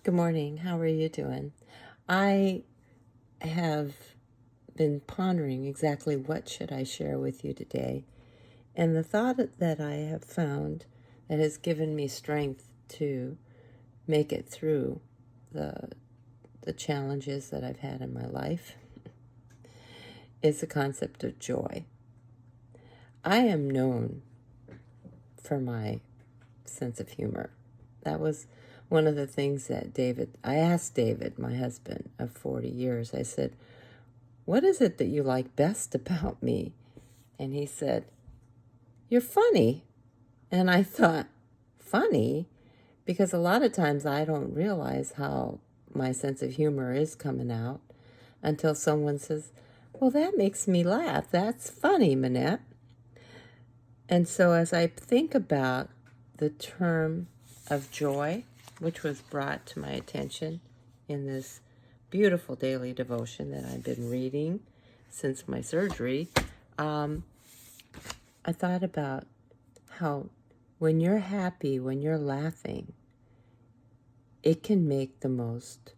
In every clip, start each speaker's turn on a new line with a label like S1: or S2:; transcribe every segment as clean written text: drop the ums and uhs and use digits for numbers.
S1: Good morning. How are you doing? I have been pondering exactly what should I share with you today. And the thought that I have found that has given me strength to make it through the challenges that I've had in my life is the concept of joy. I am known for my sense of humor. That was one of the things that I asked David, my husband of 40 years, I said, what is it that you like best about me? And he said, you're funny. And I thought, funny? Because a lot of times I don't realize how my sense of humor is coming out until someone says, well, that makes me laugh. That's funny, Manette. And so as I think about the term of joy, which was brought to my attention in this beautiful daily devotion that I've been reading since my surgery, I thought about how when you're happy, when you're laughing, it can make the most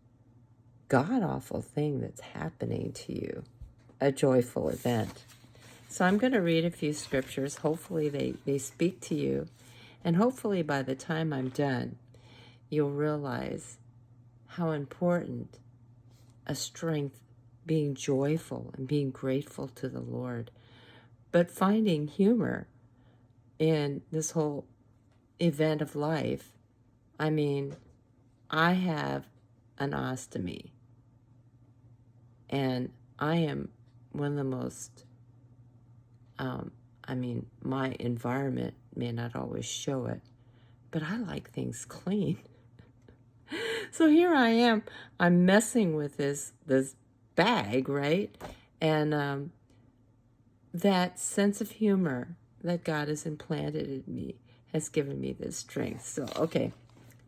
S1: god-awful thing that's happening to you a joyful event. So I'm going to read a few scriptures. Hopefully they speak to you. And hopefully by the time I'm done, you'll realize how important a strength being joyful and being grateful to the Lord, but finding humor in this whole event of life. I mean, I have an ostomy, and I am one of the most, my environment may not always show it, but I like things clean. So here I am, I'm messing with this bag, right? And that sense of humor that God has implanted in me has given me this strength. So, okay,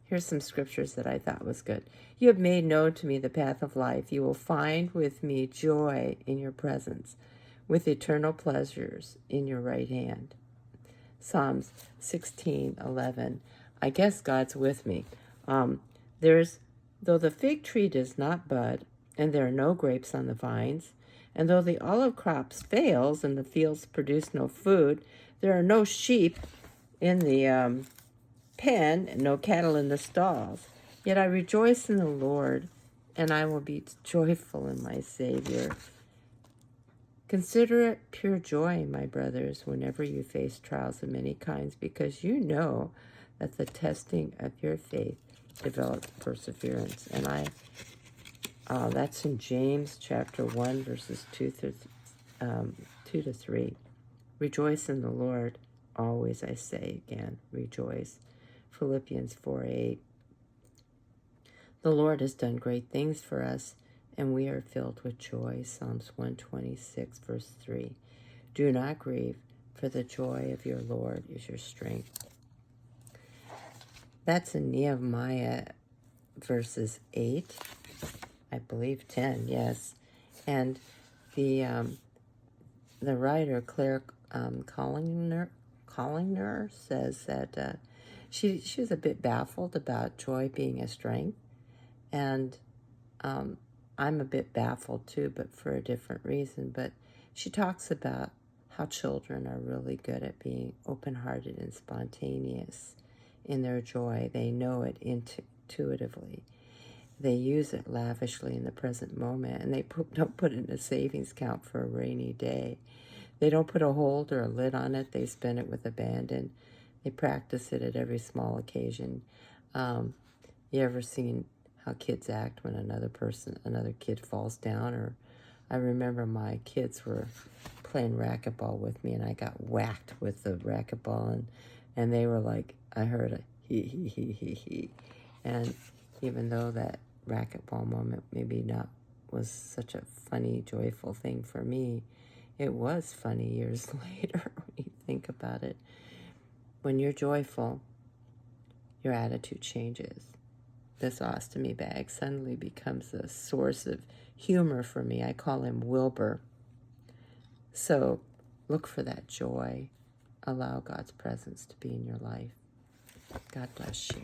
S1: here's some scriptures that I thought was good. You have made known to me the path of life. You will find with me joy in your presence, with eternal pleasures in your right hand. Psalms 16:11. I guess God's with me. Though the fig tree does not bud, and there are no grapes on the vines, and though the olive crops fails and the fields produce no food, there are no sheep in the pen and no cattle in the stalls. Yet I rejoice in the Lord, and I will be joyful in my Savior. Consider it pure joy, my brothers, whenever you face trials of many kinds, because you know that the testing of your faith develops perseverance. And that's in James chapter 1, verses 2 to 3. Rejoice in the Lord. Always, I say again, rejoice. Philippians 4:8. The Lord has done great things for us, and we are filled with joy. Psalms 126, verse 3. Do not grieve, for the joy of your Lord is your strength. That's in Nehemiah verses 8, I believe 10, yes. And the writer, Claire Collinger, says that she was a bit baffled about joy being a strength. And I'm a bit baffled too, but for a different reason. But she talks about how children are really good at being open-hearted and spontaneous in their joy. They know it intuitively. They use it lavishly in the present moment, and they don't put it in a savings account for a rainy day. They don't put a hold or a lid on it. They spend it with abandon. They practice it at every small occasion. You ever seen how kids act when another kid falls down? Or I remember my kids were playing racquetball with me, and I got whacked with the racquetball, and they were like, I heard a he. And even though that racquetball moment maybe not was such a funny, joyful thing for me, it was funny years later when you think about it. When you're joyful, your attitude changes. This ostomy bag suddenly becomes a source of humor for me. I call him Wilbur. So look for that joy. Allow God's presence to be in your life. God bless you.